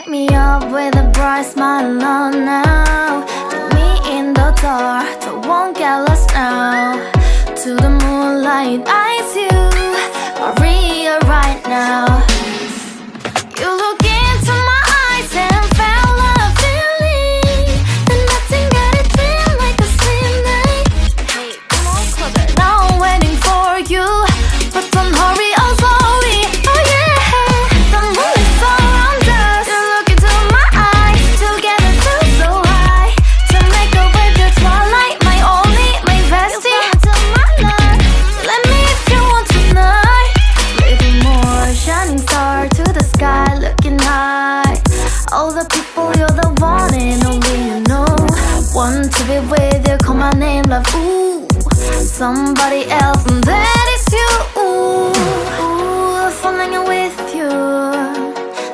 me up with a bright smile on now. Take me in the dark, so won't get lost now. To the moonlight, eyes you, Maria right now. You look into my eyes and felt a feeling that nothing got a dream like a slim night. Hey, come on closer. Now I'm waiting for you, but don't hurry, oh slowly. Oh yeah, the moon is around us. You look into my eyes, together feel so high. To make up with the twilight, my only, my bestie. You fall into my love. Let me if you want tonight. Little more shining star to the sky, looking high. All the people, you're the one and only you know. Want to be with you, call my name, love. Ooh, somebody else, and that is you. Ooh, falling in with you.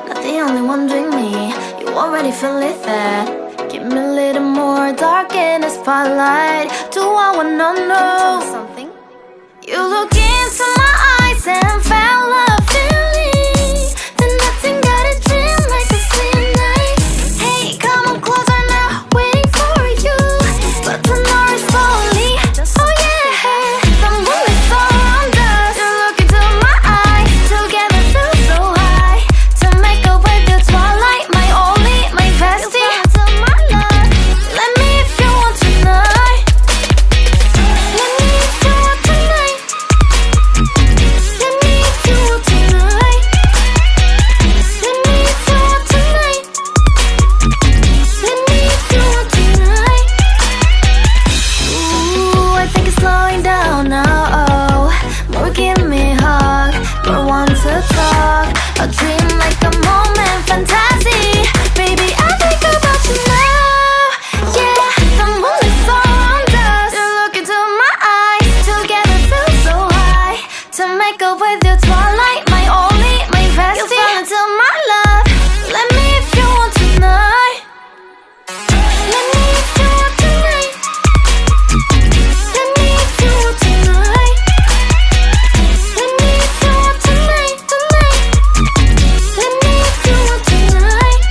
Not the only one doing me. You already feel it there. Give me a little more dark in the spotlight. Do I wanna know something? You look into my eyes and felt a feeling that nothing got a dream like a slim night. Hey, come on closer now, waiting for you, but tonight is slowly. Oh yeah, the moon is around us. You look into my eyes, together feel so high. To make up with the twilight, my only, my bestie. You fall into my love. Let me if you want tonight. Let me if you want tonight. Let me if you want tonight. Let me if you want tonight. Let me if you want tonight. Ooh, I think it's slowing down now. Oh, more give me a hug, more want to talk. A dream like a moment, fantasy. Baby, I think about you now. Yeah, the moon is around us. You look into my eyes, together feel so high. To make up with your twilight, my only, my bestie. You fell into my love. Let me if you want tonight. Let me if you want tonight. Let me if you want tonight. Let me if you want tonight, tonight. Let me if you want tonight.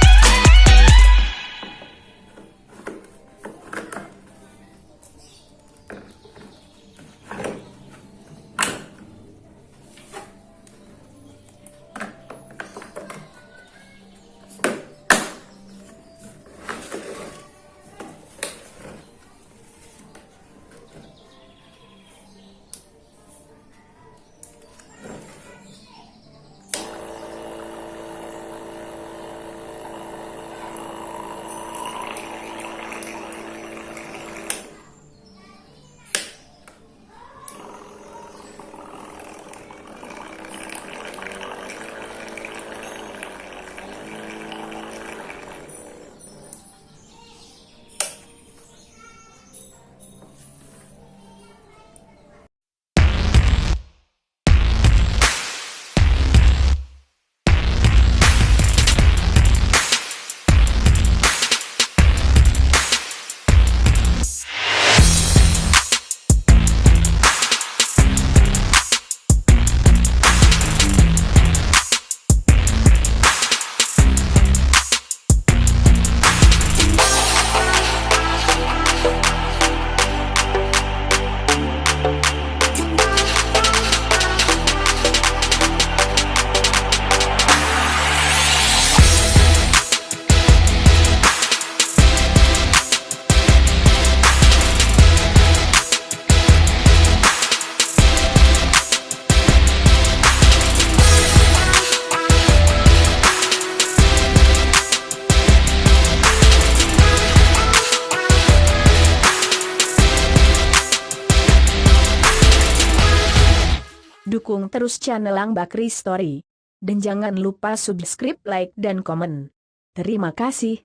Dukung terus channel Ang Bakri Story. Dan jangan lupa subscribe, like, dan komen. Terima kasih.